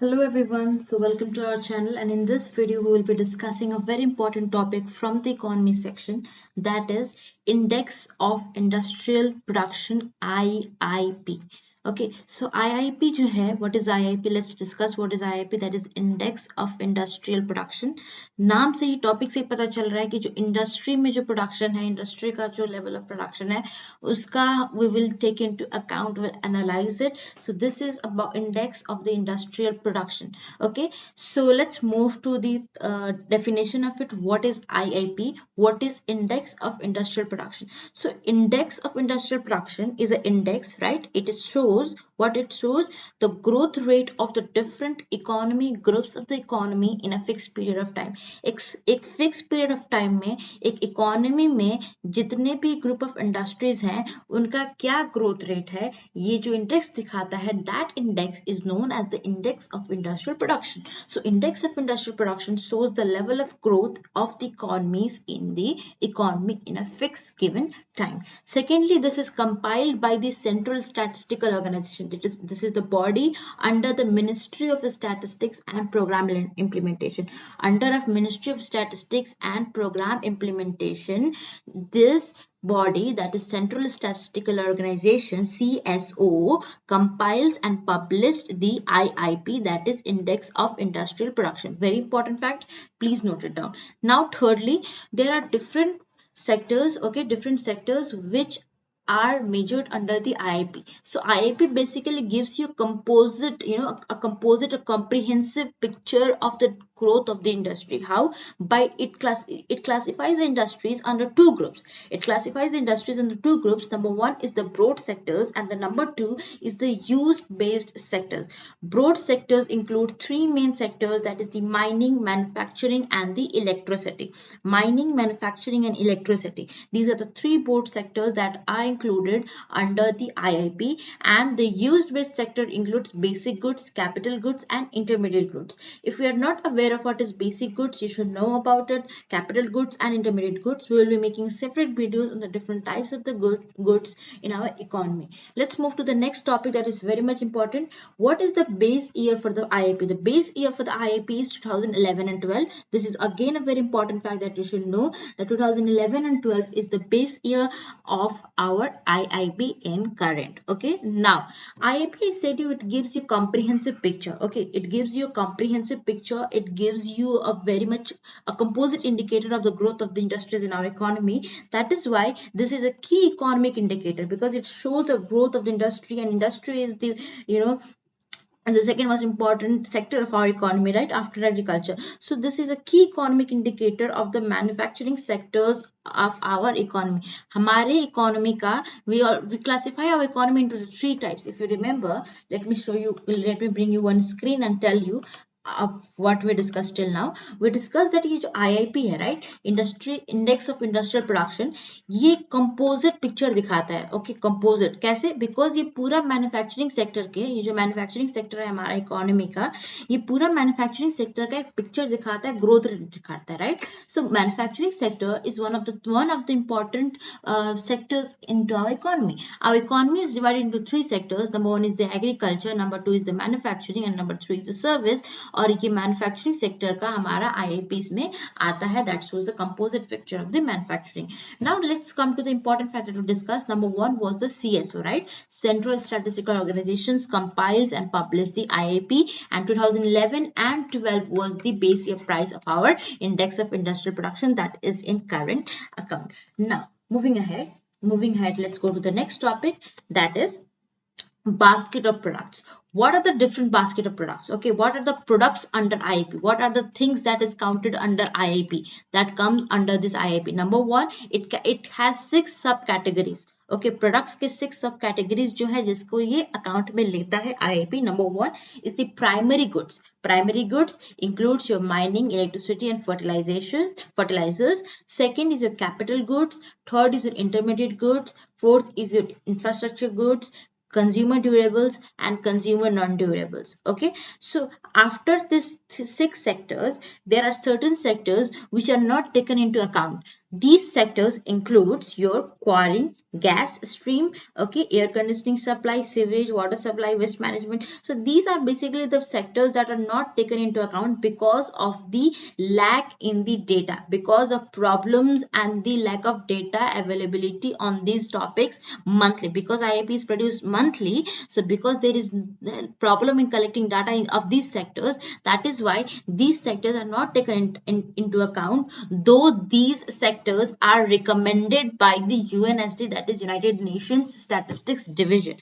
Hello everyone, so welcome to our channel, and in this video we will be discussing a very important topic from the economy section, that is Index of Industrial Production, IIP. Okay, so IIP जो है, what is IIP? Let's discuss what is IIP, that is Index of Industrial Production. नाम से ही topic से ही पता चल रहा है कि जो इंडस्ट्री में जो प्रोडक्शन है, इंडस्ट्री का जो लेवल ऑफ प्रोडक्शन है उसका we will take into account, will analyze it. So this is about index of the industrial production. Okay, so let's move to the definition of it. What is IIP? What is index of industrial production? So index of industrial production is an index, right? It shows what it shows, the growth rate of the different economy groups of the economy in a fixed period of time. एक fix period of time में एक economy में जितने भी group of industries हैं उनका क्या growth rate है, ये जो इंडेक्स दिखाता है, that index is known as the index of industrial production. So index of industrial production shows the level of growth of the economies in the economy in a fixed given time. Secondly, this is compiled by the Central Statistical Organization. This is the body under the Ministry of Statistics and Program Implementation. Under of Ministry of Statistics and Program Implementation, this body, that is Central Statistical Organization, CSO, compiles and published the IIP, that is Index of Industrial Production. Very important fact, please note it down. Now thirdly, there are different sectors, okay, different sectors which are measured under the IIP. So IIP basically gives you composite, a composite, a comprehensive picture of the growth of the industry. How? By it classifies the industries under two groups. It classifies the industries under two groups. Number one is the broad sectors, and the number two is the use-based sectors. Broad sectors include three main sectors, that is the mining, manufacturing, and the electricity. Mining, manufacturing, and electricity. These are the three broad sectors that are included under the IIP, and the use-based sector includes basic goods, capital goods, and intermediate goods. If you are not aware of what is basic goods, you should know about it. Capital goods and intermediate goods, we will be making separate videos on the different types of the goods in our economy. Let's move to the next topic that is very much important. What is the base year for the IIP? The base year for the IIP is 2011 and 12. This is again a very important fact that you should know, that 2011 and 12 is the base year of our IIP in current. Okay, now IIP said you, it gives you comprehensive picture. Okay, it gives you a comprehensive picture. It gives you a very much a composite indicator of the growth of the industries in our economy. That is why this is a key economic indicator, because it shows the growth of the industry, and industry is the as the second most important sector of our economy, right after agriculture. So this is a key economic indicator of the manufacturing sectors of our economy. हमारे economy का we classify our economy into three types. If you remember, let me bring you one screen and tell you what we discussed till now. We discussed that ये जो IIP है, right, industry index of industrial production, ये composite picture दिखाता है. Okay, composite कैसे? Because ये पूरा manufacturing sector के, ये जो मैन्युफैक्चरिंग सेक्टर है हमारा इकोनॉमी का, ये पूरा मैन्युफैक्चरिंग सेक्टर का एक पिक्चर दिखाता है, ग्रोथ रेट दिखाता है, right. So manufacturing sector is one of the important sectors into our economy. Our economy is divided into three sectors. Number one is the agriculture, number two is the manufacturing, and number three is the service. और ये manufacturing sector का हमारा IIPs में आता है. That shows the composite picture of the manufacturing. Now let's come to the important factor to discuss. Number one was the CSO, right? Central Statistical Organizations compiles and published the IIP, and 2011 and 12 was the base year price of our index of industrial production, that is in current account. Now moving ahead, let's go to the next topic, that is basket of products. What are the different basket of products? Okay, what are the products under IIP? What are the things that is counted under IIP, that comes under this IIP? Number one, it has 6 subcategories. Okay, products के 6 सब categories जो है जिसको ये account में लेता है IIP. Number one is the primary goods. Primary goods includes your mining, electricity, and fertilizers. Second is your capital goods. Third is your intermediate goods. Fourth is your infrastructure goods, consumer durables, and consumer non-durables. Okay, so after this 6 sectors, there are certain sectors which are not taken into account. These sectors includes your quarrying, gas stream, okay, air conditioning supply, sewage, water supply, waste management. So these are basically the sectors that are not taken into account because of the lack in the data, because of problems and the lack of data availability on these topics monthly, because IIP is produced monthly. So because there is problem in collecting data of these sectors, that is why these sectors are not taken into account, though these sectors are recommended by the UNSD, that is United Nations Statistics Division.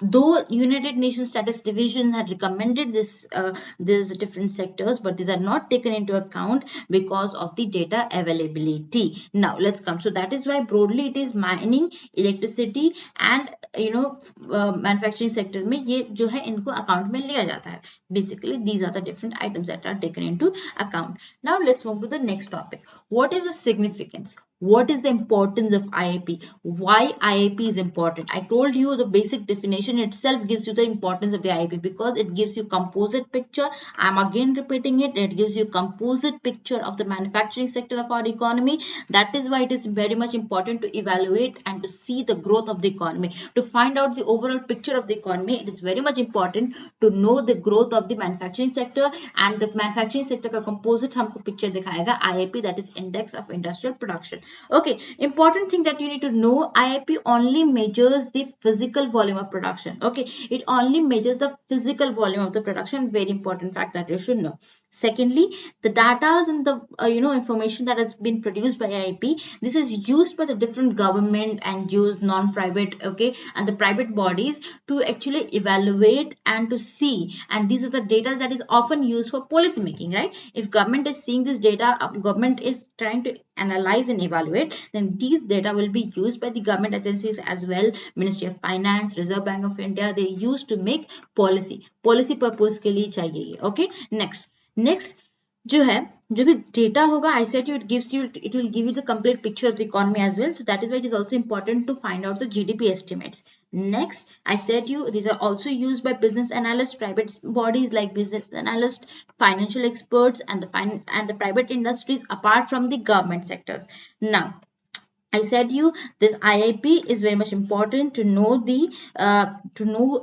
Though United Nations Statistics Division had recommended these different sectors, but these are not taken into account because of the data availability. Now let's come. So that is why broadly it is mining, electricity and manufacturing sector में ये जो है इनको account में लिया जाता है. Basically these are the different items that are taken into account. Now let's move to the next topic. What is the significance? What is the importance of IIP? Why IIP is important? I told you the basic definition itself gives you the importance of the IIP, because it gives you composite picture. I'm again repeating it. It gives you composite picture of the manufacturing sector of our economy. That is why it is very much important to evaluate and to see the growth of the economy. To find out the overall picture of the economy, it is very much important to know the growth of the manufacturing sector, and the manufacturing sector का composite हमको picture दिखाएगा IIP, that is Index of Industrial Production. Okay, important thing that you need to know, IIP only measures the physical volume of production. Okay, it only measures the physical volume of the production. Very important fact that you should know. Secondly, the data and the information that has been produced by IIP, this is used by the different government and used non-private, okay, and the private bodies to actually evaluate and to see, and these are the data that is often used for policy making, right? If government is seeing this data, government is trying to analyze and evaluate, then these data will be used by the government agencies as well. Ministry of Finance, Reserve Bank of India, they used to make policy purpose के लिए चाहिए. Okay, next जो है, जो भी data होगा, I said you it will give you the complete picture of the economy as well. So that is why it is also important to find out the GDP estimates. Next, I said you these are also used by business analysts, private bodies like business analysts, financial experts, and the private industries apart from the government sectors. Now I said you this IIP is very much important to know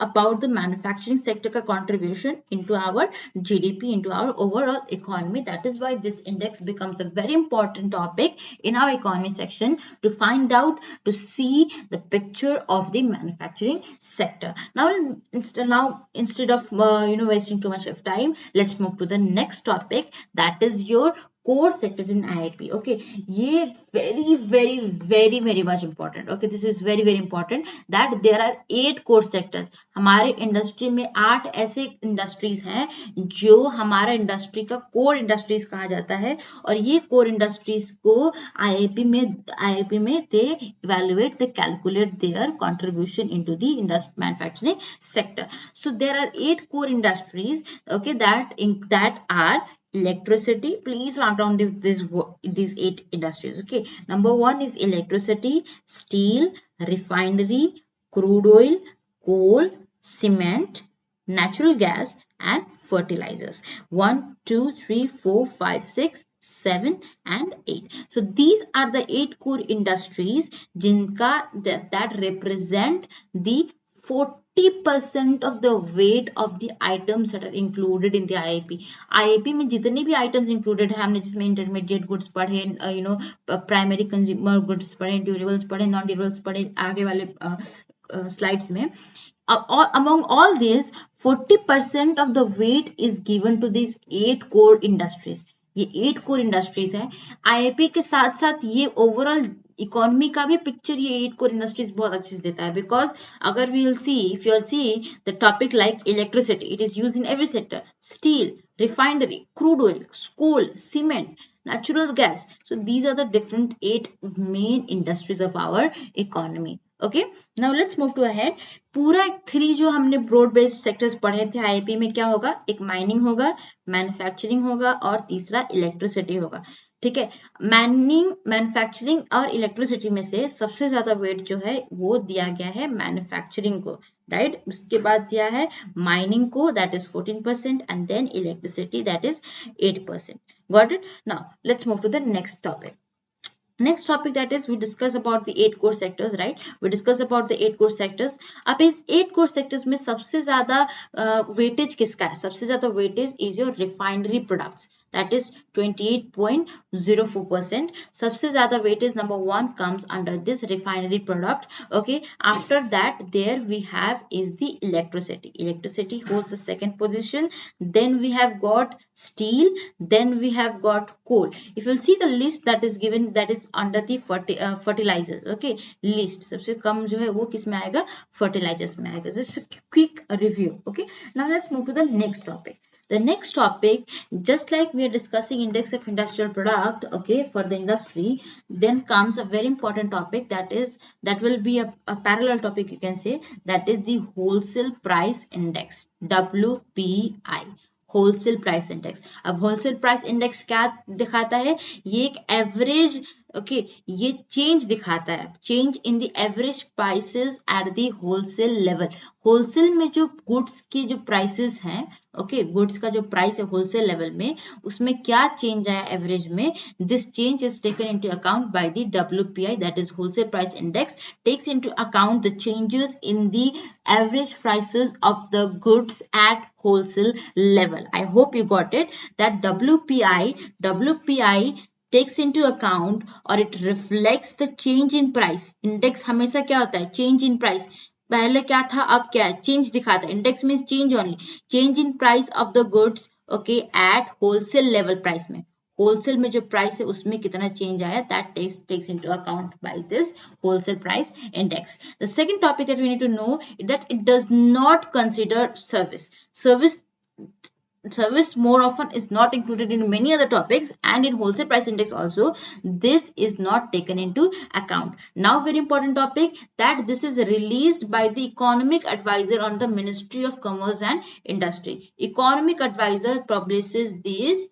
about the manufacturing sector ka contribution into our GDP, into our overall economy. That is why this index becomes a very important topic in our economy section, to find out, to see the picture of the manufacturing sector. Now instead of wasting too much of time, let's move to the next topic, that is your core sectors in IIP. Okay, ये very much important. Okay, this is very important that there are 8 core sectors. हमारे industry में 8 ऐसे industries हैं जो हमारा industry का core industries कहा जाता है, और ये कोर इंडस्ट्रीज को IIP में they evaluate, they calculate their contribution into the manufacturing sector. So there are 8 core industries, okay, that are electricity. Please mark down these 8 industries. Okay, number 1 is electricity, steel, refinery, crude oil, coal, cement, natural gas, and fertilizers. 1, 2, 3, 4, 5, 6, 7 and 8. So these are the 8 core industries that represent the 40% of the weight of the items that are included in the IIP. IIP में जितने भी items included है, हमने जिसमें intermediate goods पढ़े, primary consumer goods पढ़े, durables पढ़े, non durables पढ़े, आगे वाले slides में, among all these 40% of the weight is given to these 8 core industries. ये 8 कोर इंडस्ट्रीज है. IIP के साथ साथ ये ओवरऑल इकोनॉमी का भी पिक्चर ये 8 कोर इंडस्ट्रीज बहुत अच्छे से देता है, बिकॉज अगर we will see, if you will see the topic like electricity, it is used in every sector, steel, refinery, crude oil, coal, cement, natural gas. So these are the different 8 main industries of our economy. Okay, now let's move to ahead. पूरा 3 जो हमने broad based sectors पढ़े थे IIP में, क्या होगा, एक mining होगा, मैन्युफैक्चरिंग होगा और तीसरा इलेक्ट्रिसिटी होगा. ठीक है, मैन्युफैक्चरिंग और इलेक्ट्रिसिटी में से सबसे ज्यादा वेट जो है वो दिया गया है मैन्युफैक्चरिंग को, राइट. उसके बाद दिया है माइनिंग को, that is 14%, and then electricity, that is 8%. Got it. Now let's move to the next topic. Next topic that is we discuss about the 8 core sectors, right? We discuss about the 8 core sectors. अब इस 8 core sectors में सबसे ज्यादा weightage किसका है? सबसे ज्यादा weightage is your refinery products, that is 28.04%. सबसे ज्यादा weightage number 1 comes under this refinery product. Okay, after that there we have is the electricity holds the second position. Then we have got steel, then we have got coal. If you'll see the list that is given, that is under the fertilizers. Okay, list सबसे कम जो है वो किस में आएगा? Fertilizers में आएगा. Just a quick review. Okay, now let's move to the next topic. The next topic, just like we are discussing index of industrial product, okay, for the industry, then comes a very important topic that will be a parallel topic, you can say, that is the wholesale price index, WPI. Wholesale price index. अब wholesale price index क्या दिखाता है? ये एक average, okay, ये change दिखाता है, change in the average prices at the wholesale level. Wholesale में जो गुड्स की जो प्राइसेस हैं, ओके, गुड्स का जो प्राइस है होलसेल लेवल में, उसमें क्या चेंज आया एवरेज में? This change is taken into account by the WPI, that is wholesale price index, takes into account the changes in the average prices of the goods at wholesale level. I hope you got it, that WPI takes into account or it reflects the change in price. Index हमेशा क्या होता है? Change in price. पहले क्या था, अब क्या है? चेंज दिखाता है. Index means change only, change in price of the goods, okay, at wholesale level price में. होलसेल में जो प्राइस है उसमें कितना चेंज आया, that takes into account by this wholesale price index. The second topic that we need to know that it does not consider service more often is not included in many other topics, and in wholesale price index also this is not taken into account. Now very important topic, that this is released by the economic advisor on the Ministry of Commerce and Industry. Economic advisor publishes these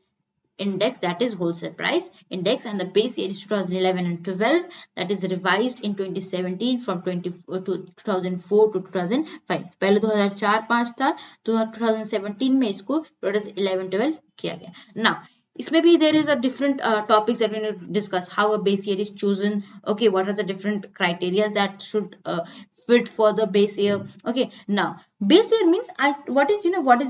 index, that is wholesale price index, and the base year is 2011 and 12, that is revised in 2017 from 2004 to 2005. पहले 2004-5 था, तो 2017 में इसको 2011-12 किया गया. Now इसमें भी there is a different topics that we need to discuss. How a base year is chosen, okay, what are the different criteria that should fit for the base year. Okay, now base year means what is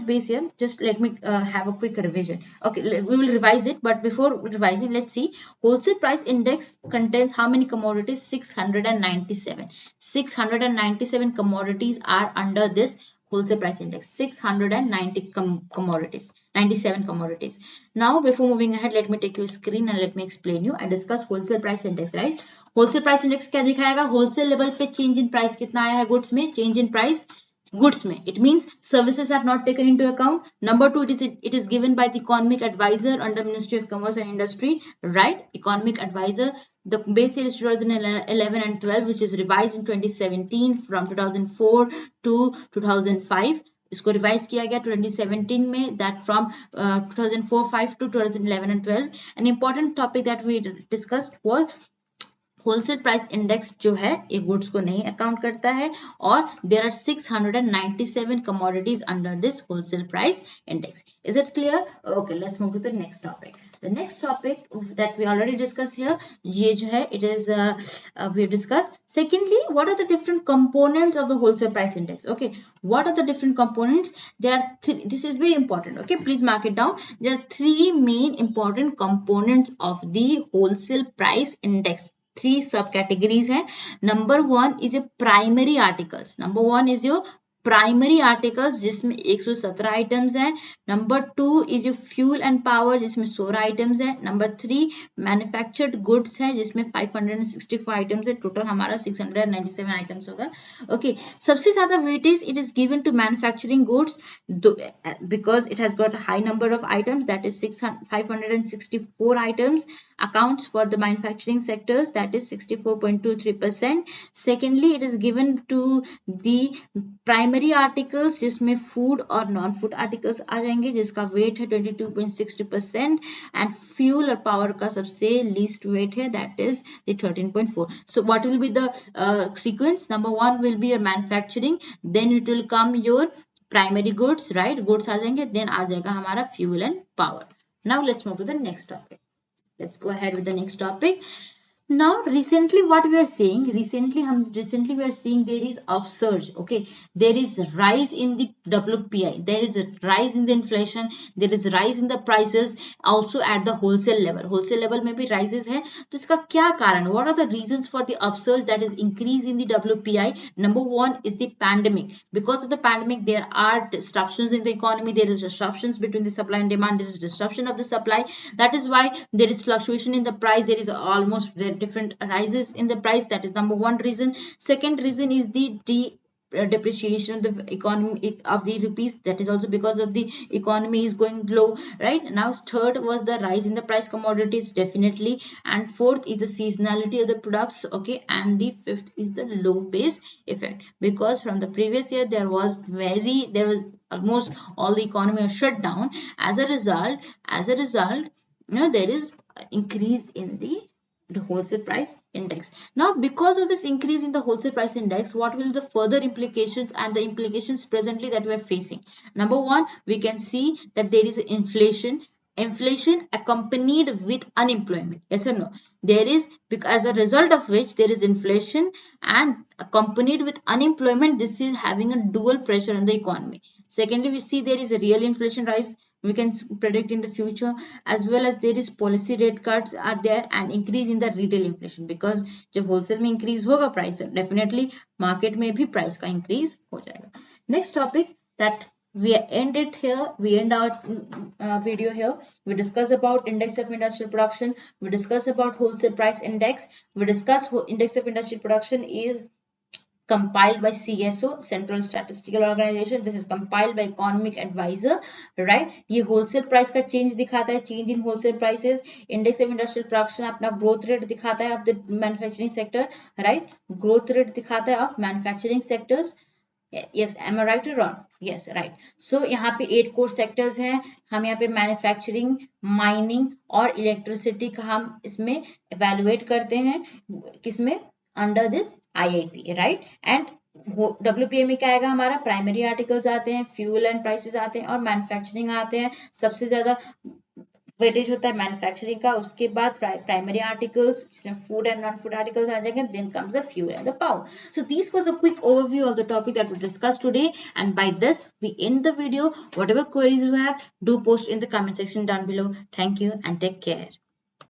base year? Just let me have a quick revision. Okay, we will revise it, but before revising, let's see. Wholesale price index contains how many commodities? 697 commodities are under this wholesale price index. 690 commodities, 97 commodities. Now before moving ahead, let me take your screen and let me explain you. I discuss wholesale price index, right? Wholesale price index क्या दिखाएगा? Wholesale level पे change in price कितना आया है goods में, change in price goods में. It means services are not taken into account. Number 2, it is given by the economic advisor under Ministry of Commerce and Industry, right? Economic advisor. The base year is 2011 and 12, which is revised in 2017 from 2004 to 2005. इसको revise किया गया 2017 में, that from 2004-5 to 2011 and 12. An important topic that we discussed was wholesale price index जो है ये goods को नहीं account करता है, और there are 697 commodities under this wholesale price index. Is it clear? Okay, let's move to the next topic. The next topic that we already discuss here, ये जो है it is we discuss. Secondly, what are the different components of the wholesale price index? Okay, what are the different components? There are this is very important, okay, please mark it down. There are 3 main important components of the wholesale price index. 3 subcategories हैं. Number 1 is your primary articles. Number 1 is your primary articles जिसमें 117 items हैं. Number 2 is your fuel and power जिसमें 16 items हैं. Number 3 manufactured goods है जिसमें 564 items है. Total हमारा 697 items होगा. ओके, सबसे ज्यादा weightage it is given to manufacturing goods because it has got high number of items, that is 564 items. accounts for the manufacturing sectors, that is 64.23%. Secondly, it is given to the primary articles जिसमें food और non food articles आ जाएंगे जिसका weight है 22.60%, and fuel और power का सबसे least weight है, that is the 13.4. So what will be the sequence? Number 1 will be your manufacturing, then it will come your primary goods, right? Goods आ जाएंगे, then आ जाएगा हमारा fuel and power. Now let's move to the next topic. Let's go ahead with the next topic. Now recently what we are seeing, recently we are seeing there is upsurge. Okay, there is a rise in the WPI, there is a rise in the inflation, there is a rise in the prices also at the wholesale level में भी rises है. तो इसका क्या कारण, what are the reasons for the upsurge, that is increase in the WPI? Number one is the pandemic. Because of the pandemic there are disruptions in the economy, there is disruptions between the supply and demand, there is disruption of the supply. That is why there is fluctuation in the price, there is almost different rises in the price. That is number one reason. Second reason is the depreciation of the economy of the rupees. That is also because of the economy is going low. Right now, third was the rise in the price commodities, definitely, and fourth is the seasonality of the products. Okay, and the fifth is the low base effect, because from the previous year there was almost all the economy was shut down. As a result, there is increase in the wholesale price index. Now, because of this increase in the wholesale price index, what will the further implications and the implications presently that we are facing? Number one, we can see that there is inflation accompanied with unemployment. Yes or no? There is, as a result of which there is inflation and accompanied with unemployment. This is having a dual pressure on the economy. Secondly, we see there is a real inflation rise we can predict in the future, as well as there is policy rate cuts are there and increase in the retail inflation, because जब wholesale में increase होगा price, definitely market में भी price का increase हो जाएगा. Next topic that we end our video here. We discuss about index of industrial production, we discuss about wholesale price index, we discuss index of industrial production is compiled by CSO, Central Statistical Organization. This is compiled by Economic Advisor, right? ये wholesale price का change दिखाता है, change in wholesale prices. Index of Industrial Production अपना growth rate दिखाता है of the manufacturing sector, right? Growth rate दिखाता है of manufacturing sectors. Yes, am I right or wrong? Yes, right. So यहाँ पे 8 core sectors हैं. हम यहाँ पे manufacturing, mining और electricity का हम इसमें evaluate करते हैं. किसमें? Under this IIP, right? And WPA में क्या आएगा हमारा? प्राइमरी आर्टिकल्स आते हैं, फ्यूल एंड प्राइसेस आते हैं और मैन्युफैक्चरिंग आते हैं. सबसे ज्यादा वेटेज होता है मैन्युफैक्चरिंग का, उसके बाद प्राइमरी आर्टिकल्स जिसमें food and non food articles आ जाएंगे, then comes the fuel and the power. So this was a quick overview of the topic that we discussed today, and by this we end the video. Whatever queries you have, do post in the comment section down below. Thank you and take care.